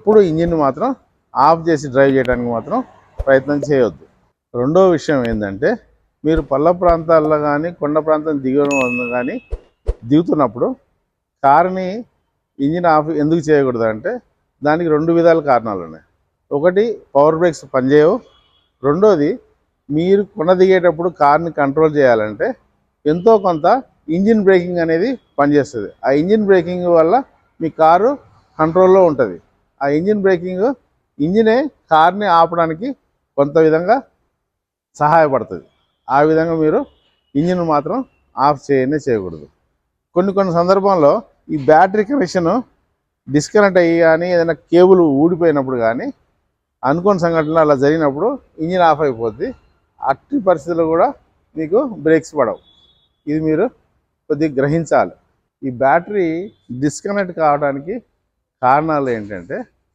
ఎప్పుడు ఇంజిన్ మాత్రం ఆఫ్ చేసి డ్రైవ్ చేయడానికి మాత్రం ప్రయత్నం చేయొద్దు. రెండో విషయం ఏంటంటే, మీరు పల్ల ప్రాంతాల్లో కానీ కొండ ప్రాంతం కానీ దిగుతున్నప్పుడు కారుని ఇంజిన్ ఆఫ్ ఎందుకు చేయకూడదు అంటే, దానికి 2 విధాల కారణాలు ఉన్నాయి. ఒకటి, పవర్ బ్రేక్స్ పనిచేయవు. రెండోది, మీరు కొండ దిగేటప్పుడు కార్ని కంట్రోల్ చేయాలంటే ఎంతో కొంత ఇంజిన్ బ్రేకింగ్ అనేది పనిచేస్తుంది. ఆ ఇంజిన్ బ్రేకింగ్ వల్ల మీ కారు కంట్రోల్లో ఉంటుంది. ఆ ఇంజిన్ బ్రేకింగ్ ఇంజినే కార్ని ఆపడానికి కొంత విధంగా సహాయపడుతుంది. ఆ విధంగా మీరు ఇంజిన్ మాత్రం ఆఫ్ చేయకూడదు. కొన్ని సందర్భంలో ఈ బ్యాటరీ కనెక్షన్ డిస్కనెక్ట్ అయ్యి కానీ ఏదైనా కేబుల్ ఊడిపోయినప్పుడు కానీ అనుకోని సంఘటనలు అలా జరిగినప్పుడు ఇంజిన్ ఆఫ్ అయిపోద్ది. అట్టి పరిస్థితుల్లో కూడా మీకు బ్రేక్స్ పడవు. ఇది మీరు కొద్దిగా గ్రహించాలి. ఈ బ్యాటరీ డిస్కనెక్ట్ కావడానికి కారణాలు ఏంటంటే,